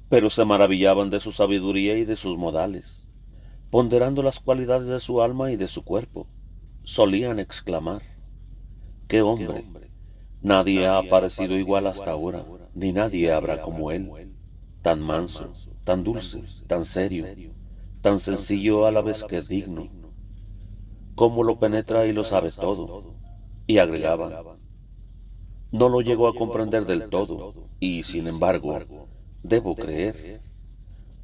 pero se maravillaban de su sabiduría y de sus modales, ponderando las cualidades de su alma y de su cuerpo. Solían exclamar: ¡qué hombre! Nadie ha aparecido igual hasta ahora, ni nadie habrá como él, tan manso, tan dulce, tan serio, tan sencillo a la vez que digno. Cómo lo penetra y lo sabe todo. Y agregaban: no lo llego a comprender del todo, y sin embargo, debo creer.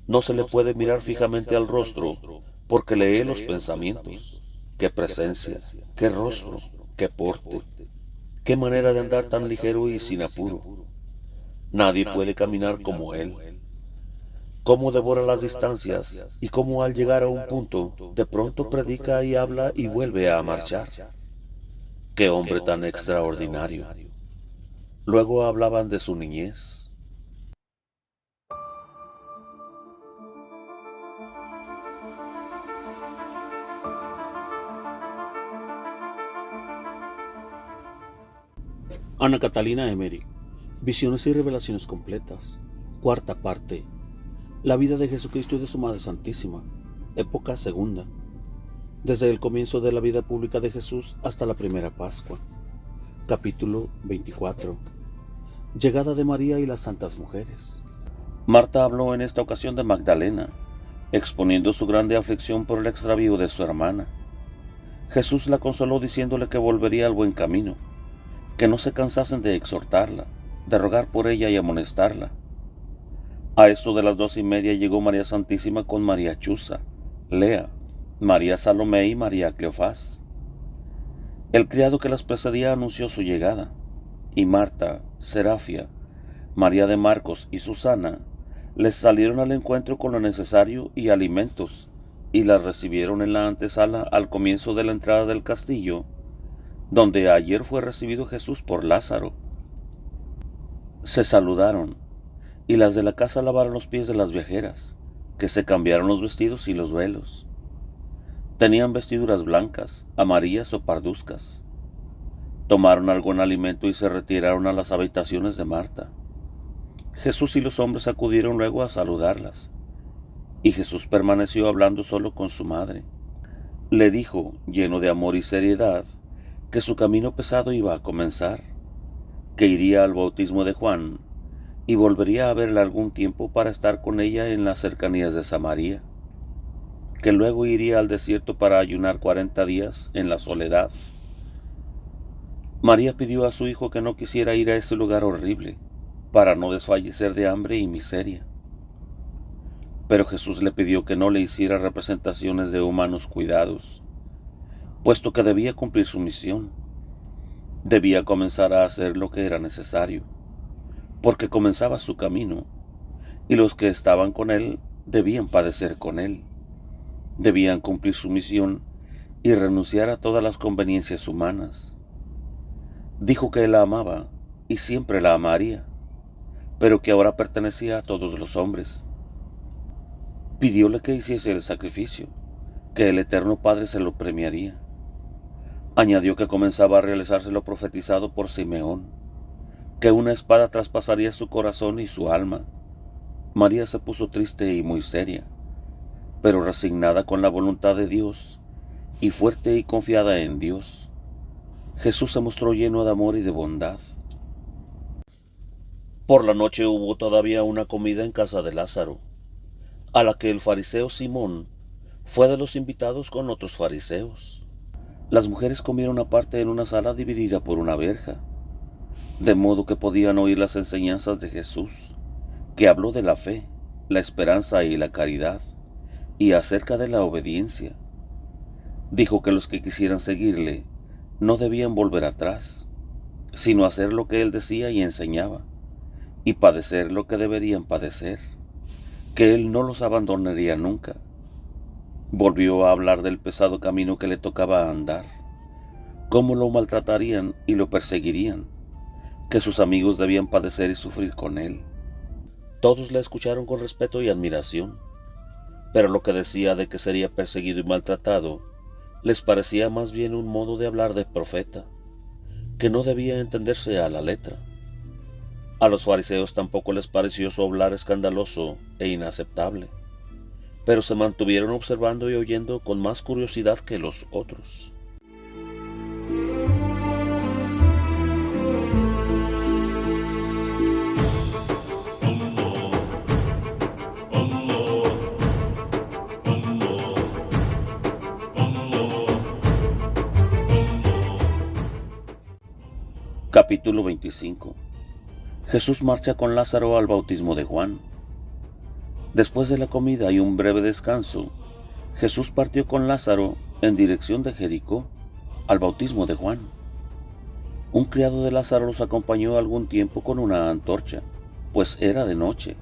No se le puede mirar fijamente al rostro, porque lee los pensamientos. Qué presencia, qué rostro, qué porte, qué manera de andar tan ligero y sin apuro. Nadie puede caminar como él. Cómo devora las distancias y cómo al llegar a un punto, de pronto predica y habla y vuelve a marchar. Qué hombre tan extraordinario. Luego hablaban de su niñez. Ana Catalina Emery. Visiones y revelaciones completas. Cuarta parte. La vida de Jesucristo y de su Madre Santísima. Época segunda. Desde el comienzo de la vida pública de Jesús hasta la primera Pascua. Capítulo 24. Llegada de María y las santas mujeres. Marta habló en esta ocasión de Magdalena, exponiendo su grande aflicción por el extravío de su hermana. Jesús la consoló diciéndole que volvería al buen camino, que no se cansasen de exhortarla, de rogar por ella y amonestarla. A esto de las 2:30 llegó María Santísima con María Chuza, Lea, María Salomé y María Cleofás. El criado que las precedía anunció su llegada, y Marta, Serafia, María de Marcos y Susana les salieron al encuentro con lo necesario y alimentos, y las recibieron en la antesala al comienzo de la entrada del castillo, donde ayer fue recibido Jesús por Lázaro. Se saludaron, y las de la casa lavaron los pies de las viajeras, que se cambiaron los vestidos y los velos. Tenían vestiduras blancas, amarillas o parduzcas. Tomaron algún alimento y se retiraron a las habitaciones de Marta. Jesús y los hombres acudieron luego a saludarlas, y Jesús permaneció hablando solo con su madre. Le dijo, lleno de amor y seriedad, que su camino pesado iba a comenzar, que iría al bautismo de Juan, y volvería a verla algún tiempo para estar con ella en las cercanías de Samaria, que luego iría al desierto para ayunar 40 días en la soledad. María pidió a su hijo que no quisiera ir a ese lugar horrible, para no desfallecer de hambre y miseria. Pero Jesús le pidió que no le hiciera representaciones de humanos cuidados, puesto que debía cumplir su misión. Debía comenzar a hacer lo que era necesario, porque comenzaba su camino, y los que estaban con él debían padecer con él. Debían cumplir su misión y renunciar a todas las conveniencias humanas. Dijo que él la amaba y siempre la amaría, pero que ahora pertenecía a todos los hombres. Pidióle que hiciese el sacrificio, que el Eterno Padre se lo premiaría. Añadió que comenzaba a realizarse lo profetizado por Simeón, que una espada traspasaría su corazón y su alma. María se puso triste y muy seria, pero resignada con la voluntad de Dios y fuerte y confiada en Dios. Jesús se mostró lleno de amor y de bondad. Por la noche hubo todavía una comida en casa de Lázaro, a la que el fariseo Simón fue de los invitados con otros fariseos. Las mujeres comieron aparte en una sala dividida por una verja, de modo que podían oír las enseñanzas de Jesús, que habló de la fe, la esperanza y la caridad, y acerca de la obediencia. Dijo que los que quisieran seguirle no debían volver atrás, sino hacer lo que él decía y enseñaba, y padecer lo que deberían padecer, que él no los abandonaría nunca. Volvió a hablar del pesado camino que le tocaba andar, cómo lo maltratarían y lo perseguirían, que sus amigos debían padecer y sufrir con él. Todos le escucharon con respeto y admiración, pero lo que decía de que sería perseguido y maltratado les parecía más bien un modo de hablar de profeta, que no debía entenderse a la letra. A los fariseos tampoco les pareció su hablar escandaloso e inaceptable, pero se mantuvieron observando y oyendo con más curiosidad que los otros. Capítulo 25. Jesús marcha con Lázaro al bautismo de Juan. Después de la comida y un breve descanso, Jesús partió con Lázaro en dirección de Jericó, al bautismo de Juan. Un criado de Lázaro los acompañó algún tiempo con una antorcha, pues era de noche.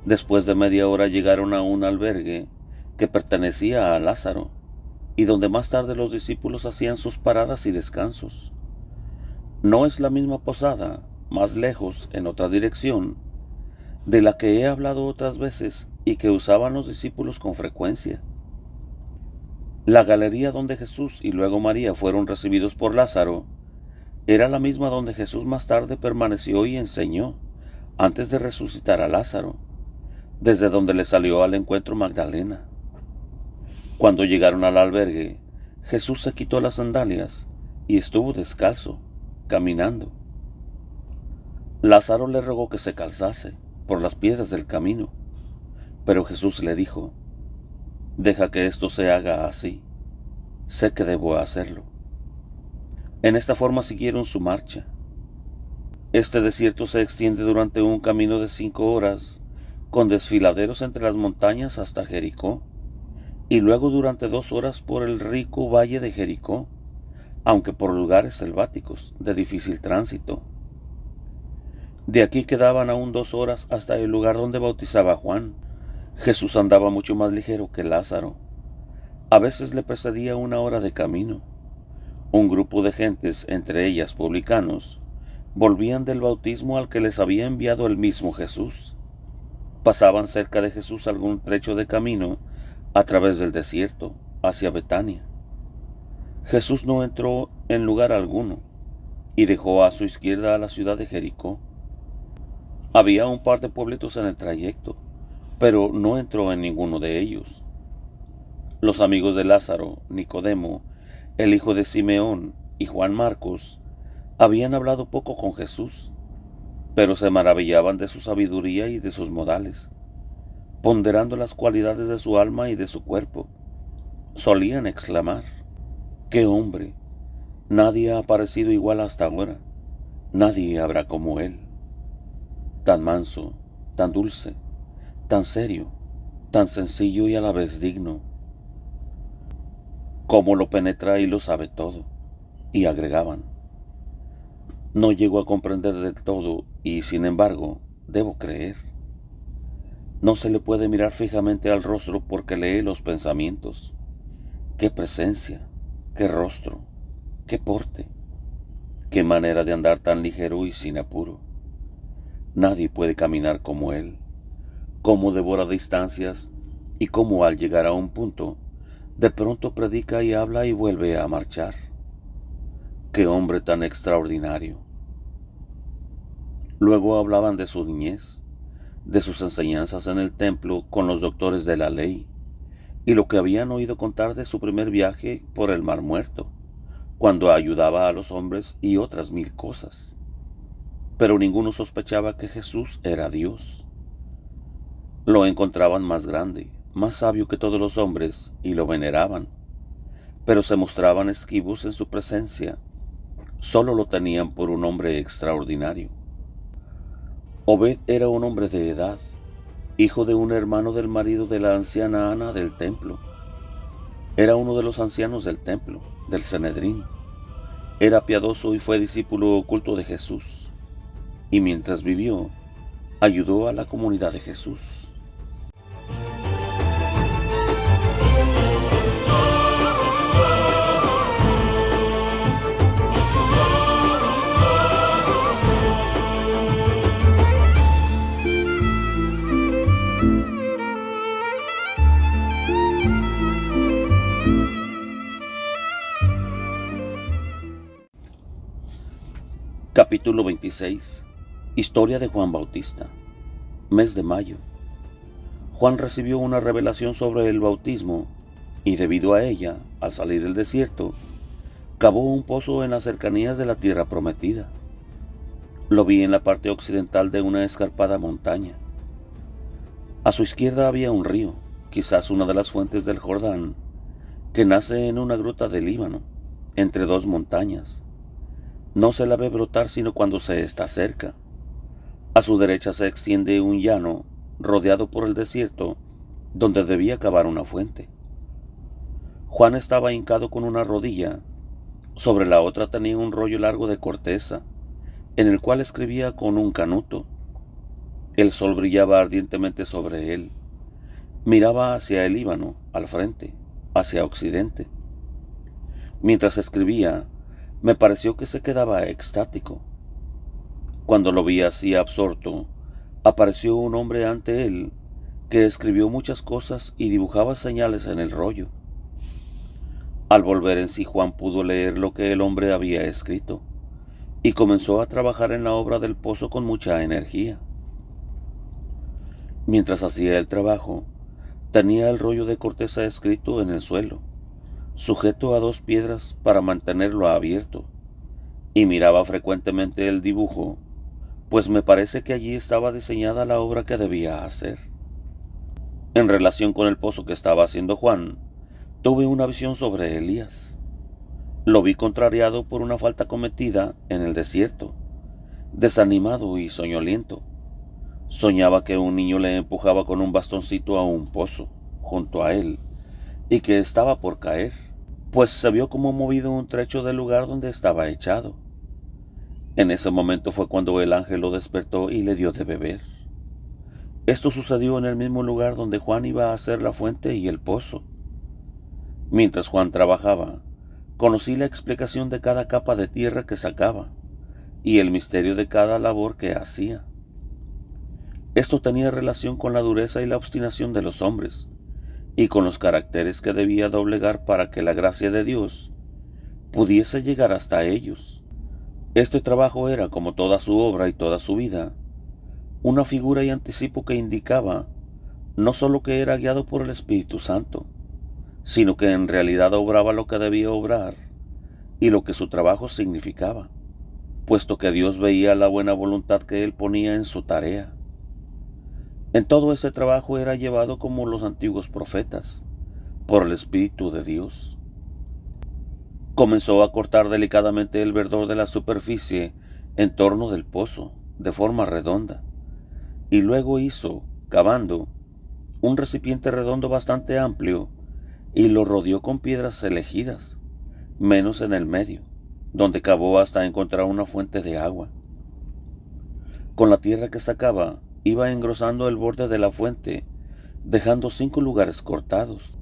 Después de media hora llegaron a un albergue que pertenecía a Lázaro, y donde más tarde los discípulos hacían sus paradas y descansos. No es la misma posada, más lejos, en otra dirección, de la que he hablado otras veces y que usaban los discípulos con frecuencia. La galería donde Jesús y luego María fueron recibidos por Lázaro era la misma donde Jesús más tarde permaneció y enseñó, antes de resucitar a Lázaro, desde donde le salió al encuentro Magdalena. Cuando llegaron al albergue, Jesús se quitó las sandalias y estuvo descalzo, caminando. Lázaro le rogó que se calzase por las piedras del camino, pero Jesús le dijo: «Deja que esto se haga así, sé que debo hacerlo». En esta forma siguieron su marcha. Este desierto se extiende durante un camino de 5 horas, con desfiladeros entre las montañas hasta Jericó, y luego durante 2 horas por el rico valle de Jericó, aunque por lugares selváticos de difícil tránsito. De aquí quedaban aún 2 horas hasta el lugar donde bautizaba Juan. Jesús andaba mucho más ligero que Lázaro. A veces le precedía 1 hora de camino. Un grupo de gentes, entre ellas publicanos, volvían del bautismo al que les había enviado el mismo Jesús. Pasaban cerca de Jesús algún trecho de camino a través del desierto, hacia Betania. Jesús no entró en lugar alguno y dejó a su izquierda a la ciudad de Jericó. Había un par de pueblitos en el trayecto, pero no entró en ninguno de ellos. Los amigos de Lázaro, Nicodemo, el hijo de Simeón, y Juan Marcos habían hablado poco con Jesús, pero se maravillaban de su sabiduría y de sus modales, ponderando las cualidades de su alma y de su cuerpo. Solían exclamar: «¡Qué hombre! Nadie ha aparecido igual hasta ahora, nadie habrá como él. Tan manso, tan dulce, tan serio, tan sencillo y a la vez digno. Cómo lo penetra y lo sabe todo». Y agregaban: «No llego a comprender del todo y, sin embargo, debo creer. No se le puede mirar fijamente al rostro porque lee los pensamientos. ¡Qué presencia! ¡Qué rostro! ¡Qué porte! ¡Qué manera de andar tan ligero y sin apuro! Nadie puede caminar como él. Cómo devora distancias y cómo al llegar a un punto, de pronto predica y habla y vuelve a marchar. ¡Qué hombre tan extraordinario!». Luego hablaban de su niñez, de sus enseñanzas en el templo con los doctores de la ley, y lo que habían oído contar de su primer viaje por el Mar Muerto, cuando ayudaba a los hombres, y otras 1000 cosas. Pero ninguno sospechaba que Jesús era Dios. Lo encontraban más grande, más sabio que todos los hombres, y lo veneraban, pero se mostraban esquivos en su presencia. Solo lo tenían por un hombre extraordinario. Obed era un hombre de edad, hijo de un hermano del marido de la anciana Ana del templo. Era uno de los ancianos del templo, del Sanedrín. Era piadoso y fue discípulo oculto de Jesús, y mientras vivió, ayudó a la comunidad de Jesús. Capítulo 26. Historia de Juan Bautista. Mes de mayo. Juan recibió una revelación sobre el bautismo y debido a ella, al salir del desierto, cavó un pozo en las cercanías de la tierra prometida. Lo vi en la parte occidental de una escarpada montaña. A su izquierda había un río, quizás una de las fuentes del Jordán, que nace en una gruta del Líbano, entre dos montañas. No se la ve brotar sino cuando se está cerca. A su derecha se extiende un llano rodeado por el desierto, donde debía cavar una fuente. Juan estaba hincado con una rodilla. Sobre la otra tenía un rollo largo de corteza, en el cual escribía con un canuto. El sol brillaba ardientemente sobre él. Miraba hacia el Líbano, al frente, hacia occidente. Mientras escribía, me pareció que se quedaba extático. Cuando lo vi así absorto, apareció un hombre ante él que escribió muchas cosas y dibujaba señales en el rollo. Al volver en sí, Juan pudo leer lo que el hombre había escrito y comenzó a trabajar en la obra del pozo con mucha energía. Mientras hacía el trabajo, tenía el rollo de corteza escrito en el suelo, sujeto a dos piedras para mantenerlo abierto, y miraba frecuentemente el dibujo, pues me parece que allí estaba diseñada la obra que debía hacer. En relación con el pozo que estaba haciendo Juan, tuve una visión sobre Elías. Lo vi contrariado por una falta cometida en el desierto, desanimado y soñoliento. Soñaba que un niño le empujaba con un bastoncito a un pozo, junto a él, y que estaba por caer, pues se vio como movido un trecho del lugar donde estaba echado. En ese momento fue cuando el ángel lo despertó y le dio de beber. Esto sucedió en el mismo lugar donde Juan iba a hacer la fuente y el pozo. Mientras Juan trabajaba, conocí la explicación de cada capa de tierra que sacaba y el misterio de cada labor que hacía. Esto tenía relación con la dureza y la obstinación de los hombres y con los caracteres que debía doblegar para que la gracia de Dios pudiese llegar hasta ellos. Este trabajo era, como toda su obra y toda su vida, una figura y anticipo que indicaba no sólo que era guiado por el Espíritu Santo, sino que en realidad obraba lo que debía obrar y lo que su trabajo significaba, puesto que Dios veía la buena voluntad que él ponía en su tarea. En todo ese trabajo era llevado como los antiguos profetas, por el Espíritu de Dios. Comenzó a cortar delicadamente el verdor de la superficie en torno del pozo, de forma redonda, y luego hizo, cavando, un recipiente redondo bastante amplio y lo rodeó con piedras elegidas, menos en el medio, donde cavó hasta encontrar una fuente de agua. Con la tierra que sacaba, iba engrosando el borde de la fuente, dejando 5 lugares cortados.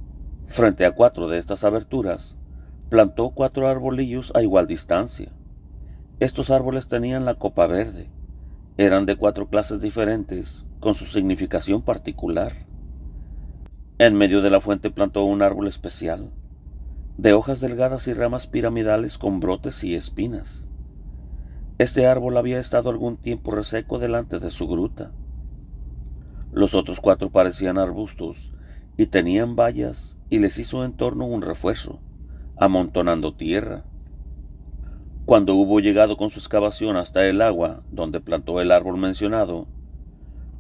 Frente a 4 de estas aberturas, plantó 4 arbolillos a igual distancia. Estos árboles tenían la copa verde. Eran de 4 clases diferentes, con su significación particular. En medio de la fuente plantó un árbol especial, de hojas delgadas y ramas piramidales con brotes y espinas. Este árbol había estado algún tiempo reseco delante de su gruta. Los otros 4 parecían arbustos y tenían bayas, y les hizo en torno un refuerzo, amontonando tierra. Cuando hubo llegado con su excavación hasta el agua donde plantó el árbol mencionado,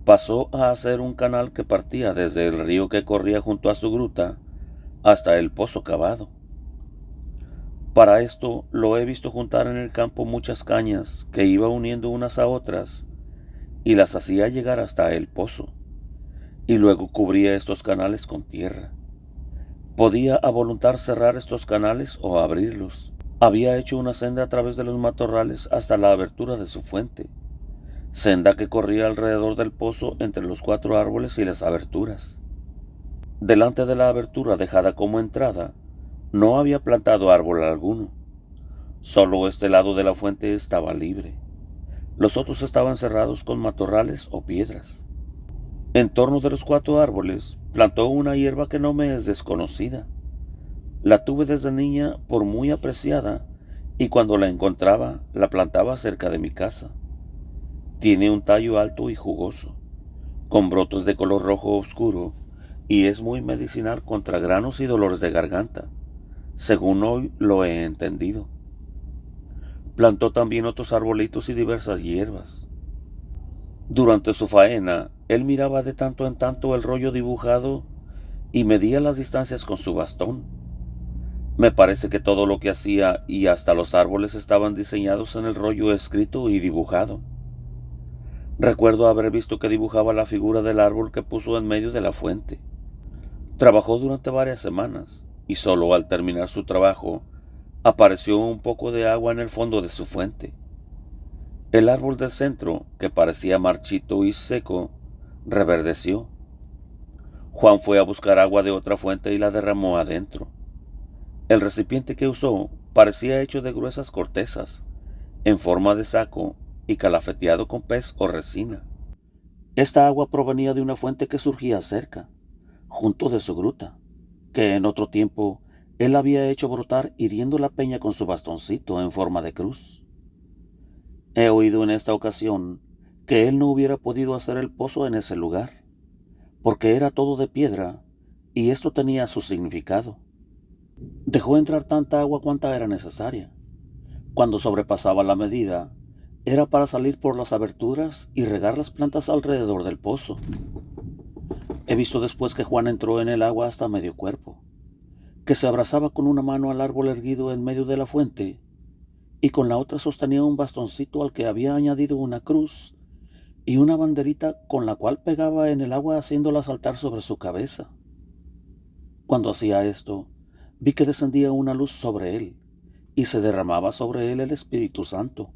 pasó a hacer un canal que partía desde el río que corría junto a su gruta hasta el pozo cavado. Para esto lo he visto juntar en el campo muchas cañas que iba uniendo unas a otras y las hacía llegar hasta el pozo, y luego cubría estos canales con tierra. Podía a voluntad cerrar estos canales o abrirlos. Había hecho una senda a través de los matorrales hasta la abertura de su fuente, senda que corría alrededor del pozo entre los 4 árboles y las aberturas. Delante de la abertura dejada como entrada, no había plantado árbol alguno. Solo este lado de la fuente estaba libre. Los otros estaban cerrados con matorrales o piedras. En torno de los 4 árboles plantó una hierba que no me es desconocida. La tuve desde niña por muy apreciada y cuando la encontraba la plantaba cerca de mi casa. Tiene un tallo alto y jugoso, con brotes de color rojo oscuro, y es muy medicinal contra granos y dolores de garganta, según hoy lo he entendido. Plantó también otros arbolitos y diversas hierbas. Durante su faena, él miraba de tanto en tanto el rollo dibujado y medía las distancias con su bastón. Me parece que todo lo que hacía y hasta los árboles estaban diseñados en el rollo escrito y dibujado. Recuerdo haber visto que dibujaba la figura del árbol que puso en medio de la fuente. Trabajó durante varias semanas y solo al terminar su trabajo apareció un poco de agua en el fondo de su fuente. El árbol del centro, que parecía marchito y seco, reverdeció. Juan fue a buscar agua de otra fuente y la derramó adentro. El recipiente que usó parecía hecho de gruesas cortezas, en forma de saco y calafeteado con pez o resina. Esta agua provenía de una fuente que surgía cerca, junto de su gruta, que en otro tiempo él había hecho brotar hiriendo la peña con su bastoncito en forma de cruz. He oído en esta ocasión que él no hubiera podido hacer el pozo en ese lugar, porque era todo de piedra y esto tenía su significado. Dejó entrar tanta agua cuanta era necesaria. Cuando sobrepasaba la medida, era para salir por las aberturas y regar las plantas alrededor del pozo. He visto después que Juan entró en el agua hasta medio cuerpo, que se abrazaba con una mano al árbol erguido en medio de la fuente y con la otra sostenía un bastoncito al que había añadido una cruz y una banderita con la cual pegaba en el agua haciéndola saltar sobre su cabeza. Cuando hacía esto, vi que descendía una luz sobre él y se derramaba sobre él el Espíritu Santo,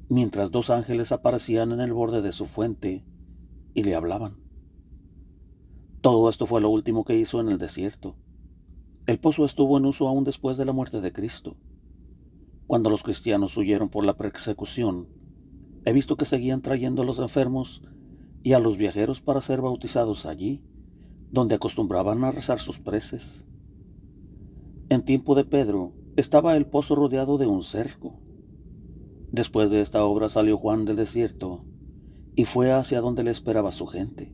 mientras dos ángeles aparecían en el borde de su fuente y le hablaban. Todo esto fue lo último que hizo en el desierto. El pozo estuvo en uso aún después de la muerte de Cristo. Cuando los cristianos huyeron por la persecución, he visto que seguían trayendo a los enfermos y a los viajeros para ser bautizados allí, donde acostumbraban a rezar sus preces. En tiempo de Pedro estaba el pozo rodeado de un cerco. Después de esta obra salió Juan del desierto y fue hacia donde le esperaba su gente.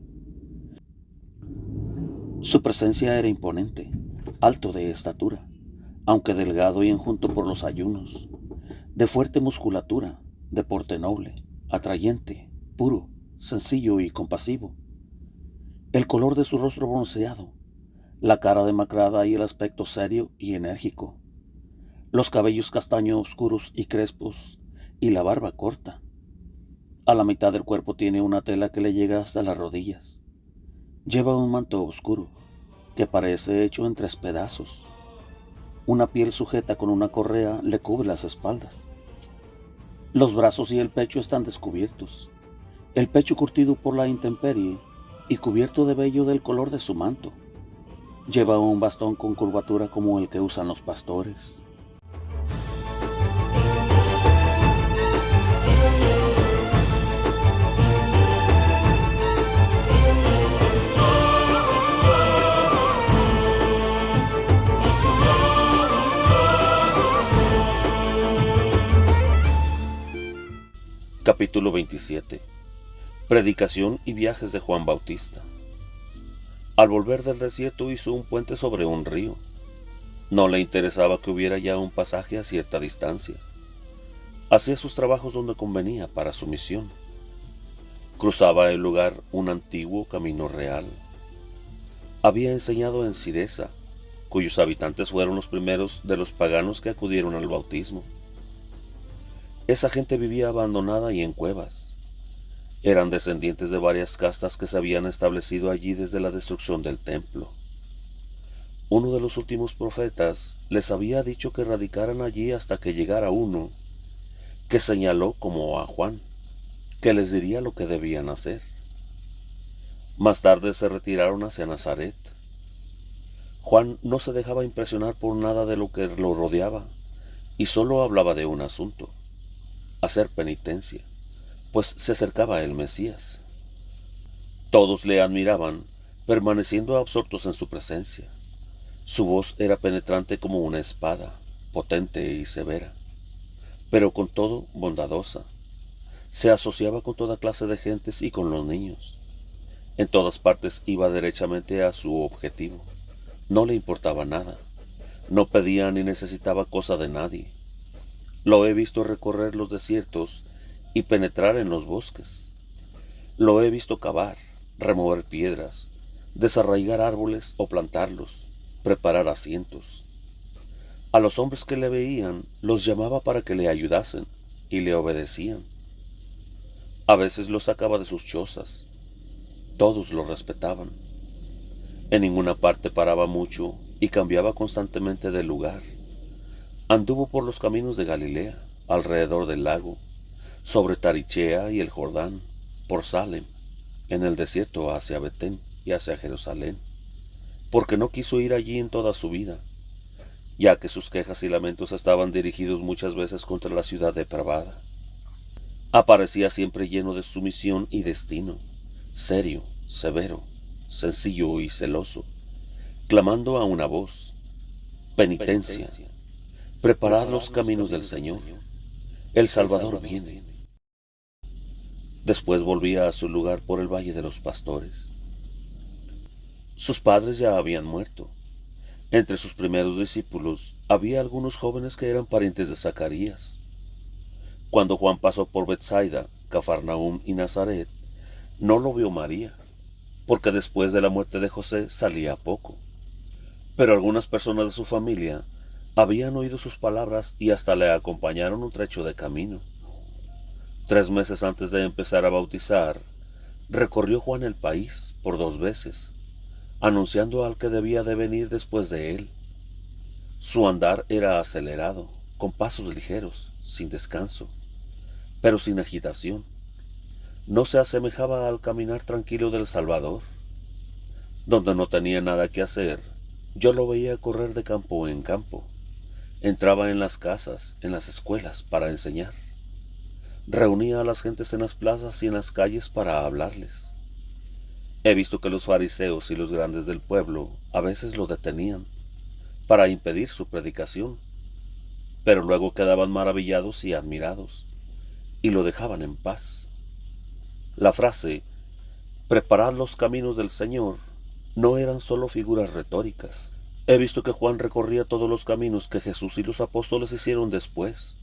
Su presencia era imponente, alto de estatura, aunque delgado y enjunto por los ayunos, de fuerte musculatura, de porte noble, atrayente, puro, sencillo y compasivo. El color de su rostro bronceado, la cara demacrada y el aspecto serio y enérgico, los cabellos castaño oscuros y crespos y la barba corta. A la mitad del cuerpo tiene una tela que le llega hasta las rodillas. Lleva un manto oscuro que parece hecho en 3 pedazos. Una piel sujeta con una correa le cubre las espaldas. Los brazos y el pecho están descubiertos, el pecho curtido por la intemperie y cubierto de vello del color de su manto. Lleva un bastón con curvatura como el que usan los pastores. Capítulo 27. Predicación y viajes de Juan Bautista. Al volver del desierto hizo un puente sobre un río. No le interesaba que hubiera ya un pasaje a cierta distancia. Hacía sus trabajos donde convenía para su misión. Cruzaba el lugar un antiguo camino real. Había enseñado en Ciresa, cuyos habitantes fueron los primeros de los paganos que acudieron al bautismo. Esa gente vivía abandonada y en cuevas. Eran descendientes de varias castas que se habían establecido allí desde la destrucción del templo. Uno de los últimos profetas les había dicho que radicaran allí hasta que llegara uno, que señaló como a Juan, que les diría lo que debían hacer. Más tarde se retiraron hacia Nazaret. Juan no se dejaba impresionar por nada de lo que lo rodeaba y solo hablaba de un asunto: hacer penitencia, pues se acercaba el Mesías. Todos le admiraban, permaneciendo absortos en su presencia. Su voz era penetrante como una espada, potente y severa, pero con todo bondadosa. Se asociaba con toda clase de gentes y con los niños. En todas partes iba derechamente a su objetivo. No le importaba nada. No pedía ni necesitaba cosa de nadie. Lo he visto recorrer los desiertos y penetrar en los bosques. Lo he visto cavar, remover piedras, desarraigar árboles o plantarlos, preparar asientos. A los hombres que le veían los llamaba para que le ayudasen y le obedecían. A veces los sacaba de sus chozas. Todos lo respetaban. En ninguna parte paraba mucho y cambiaba constantemente de lugar. Anduvo por los caminos de Galilea, alrededor del lago, sobre Tarichea y el Jordán, por Salem, en el desierto hacia Betén y hacia Jerusalén, porque no quiso ir allí en toda su vida, ya que sus quejas y lamentos estaban dirigidos muchas veces contra la ciudad depravada. Aparecía siempre lleno de sumisión y destino, serio, severo, sencillo y celoso, clamando a una voz: penitencia, preparad los caminos del Señor, el Salvador viene. Después volvía a su lugar por el Valle de los Pastores. Sus padres ya habían muerto. Entre sus primeros discípulos había algunos jóvenes que eran parientes de Zacarías. Cuando Juan pasó por Betsaida, Cafarnaúm y Nazaret, no lo vio María, porque después de la muerte de José salía poco. Pero algunas personas de su familia habían oído sus palabras y hasta le acompañaron un trecho de camino. 3 meses antes de empezar a bautizar, recorrió Juan el país por 2 veces, anunciando al que debía de venir después de él. Su andar era acelerado, con pasos ligeros, sin descanso, pero sin agitación. No se asemejaba al caminar tranquilo del Salvador. Donde no tenía nada que hacer, yo lo veía correr de campo en campo. Entraba en las casas, en las escuelas, para enseñar. Reunía a las gentes en las plazas y en las calles para hablarles. He visto que los fariseos y los grandes del pueblo a veces lo detenían para impedir su predicación, pero luego quedaban maravillados y admirados, y lo dejaban en paz. La frase «preparad los caminos del Señor» no eran solo figuras retóricas. He visto que Juan recorría todos los caminos que Jesús y los apóstoles hicieron después,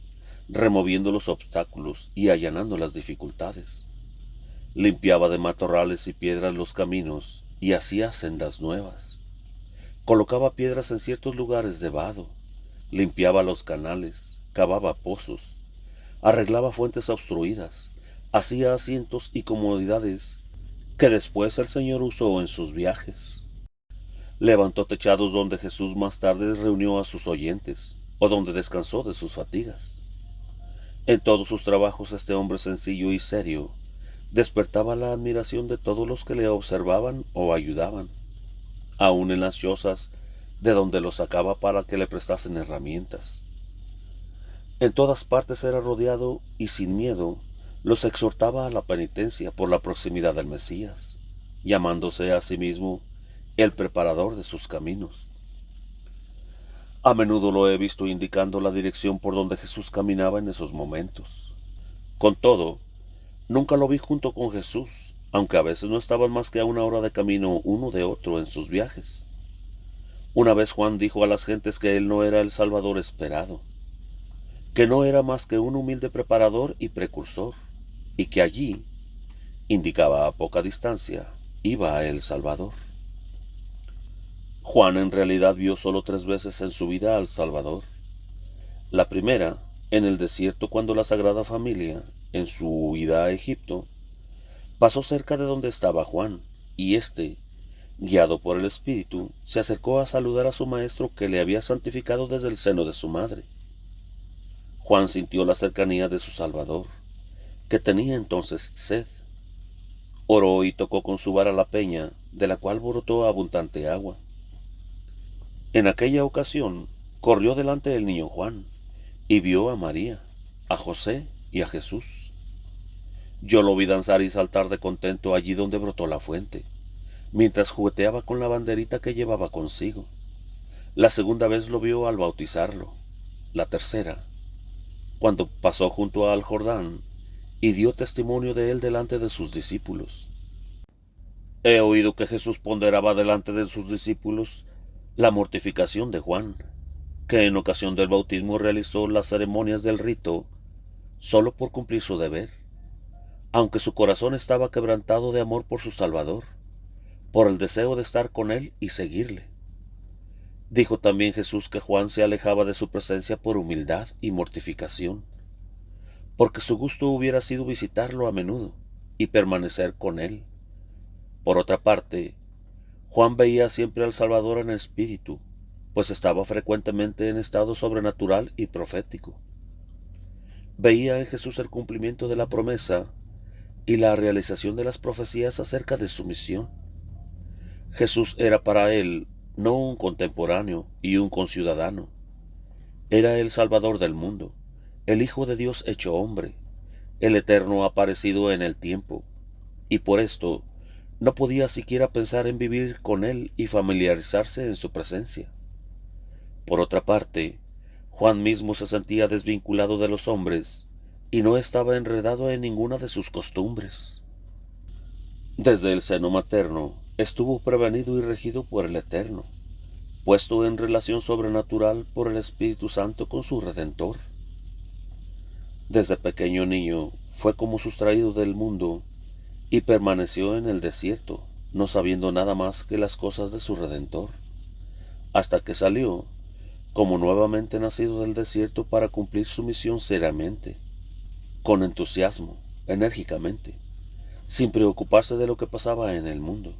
removiendo los obstáculos y allanando las dificultades. Limpiaba de matorrales y piedras los caminos y hacía sendas nuevas. Colocaba piedras en ciertos lugares de vado, limpiaba los canales, cavaba pozos, arreglaba fuentes obstruidas, hacía asientos y comodidades que después el Señor usó en sus viajes. Levantó techados donde Jesús más tarde reunió a sus oyentes, o donde descansó de sus fatigas. En todos sus trabajos este hombre sencillo y serio despertaba la admiración de todos los que le observaban o ayudaban, aun en las chozas de donde los sacaba para que le prestasen herramientas. En todas partes era rodeado y sin miedo los exhortaba a la penitencia por la proximidad del Mesías, llamándose a sí mismo el preparador de sus caminos. A menudo lo he visto indicando la dirección por donde Jesús caminaba en esos momentos. Con todo, nunca lo vi junto con Jesús, aunque a veces no estaban más que a 1 hora de camino uno de otro en sus viajes. Una vez Juan dijo a las gentes que él no era el Salvador esperado, que no era más que un humilde preparador y precursor, y que allí, indicaba a poca distancia, iba el Salvador. Juan en realidad vio solo 3 veces en su vida al Salvador. La primera, en el desierto, cuando la Sagrada Familia, en su huida a Egipto, pasó cerca de donde estaba Juan, y éste, guiado por el Espíritu, se acercó a saludar a su maestro que le había santificado desde el seno de su madre. Juan sintió la cercanía de su Salvador, que tenía entonces sed. Oró y tocó con su vara la peña, de la cual brotó abundante agua. En aquella ocasión corrió delante el niño Juan, y vio a María, a José y a Jesús. Yo lo vi danzar y saltar de contento allí donde brotó la fuente, mientras jugueteaba con la banderita que llevaba consigo. La segunda vez lo vio al bautizarlo. La tercera, cuando pasó junto al Jordán y dio testimonio de él delante de sus discípulos. He oído que Jesús ponderaba delante de sus discípulos la mortificación de Juan, que en ocasión del bautismo realizó las ceremonias del rito solo por cumplir su deber, aunque su corazón estaba quebrantado de amor por su Salvador, por el deseo de estar con él y seguirle. Dijo también Jesús que Juan se alejaba de su presencia por humildad y mortificación, porque su gusto hubiera sido visitarlo a menudo y permanecer con él. Por otra parte, Juan veía siempre al Salvador en espíritu, pues estaba frecuentemente en estado sobrenatural y profético. Veía en Jesús el cumplimiento de la promesa y la realización de las profecías acerca de su misión. Jesús era para él no un contemporáneo y un conciudadano. Era el Salvador del mundo, el Hijo de Dios hecho hombre, el Eterno aparecido en el tiempo, y por esto no podía siquiera pensar en vivir con él y familiarizarse en su presencia. Por otra parte, Juan mismo se sentía desvinculado de los hombres y no estaba enredado en ninguna de sus costumbres. Desde el seno materno estuvo prevenido y regido por el Eterno, puesto en relación sobrenatural por el Espíritu Santo con su Redentor. Desde pequeño niño fue como sustraído del mundo y permaneció en el desierto, no sabiendo nada más que las cosas de su Redentor, hasta que salió, como nuevamente nacido del desierto, para cumplir su misión seriamente, con entusiasmo, enérgicamente, sin preocuparse de lo que pasaba en el mundo.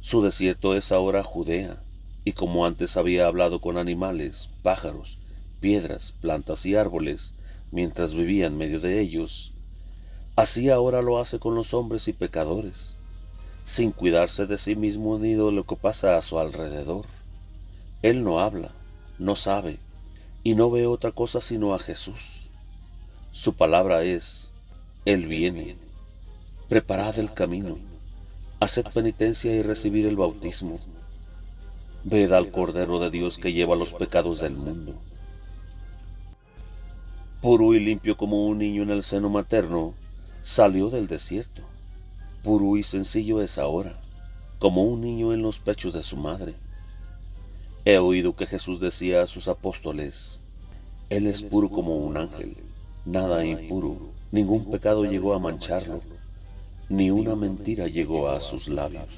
Su desierto es ahora Judea, y como antes había hablado con animales, pájaros, piedras, plantas y árboles, mientras vivía en medio de ellos, así ahora lo hace con los hombres y pecadores, sin cuidarse de sí mismo ni de lo que pasa a su alrededor. Él no habla, no sabe, y no ve otra cosa sino a Jesús. Su palabra es: Él viene, preparad el camino, haced penitencia y recibid el bautismo. Ved al Cordero de Dios que lleva los pecados del mundo. Puro y limpio como un niño en el seno materno, salió del desierto. Puro y sencillo es ahora, como un niño en los pechos de su madre. He oído que Jesús decía a sus apóstoles: Él es puro como un ángel, nada impuro, ningún pecado llegó a mancharlo, ni una mentira llegó a sus labios.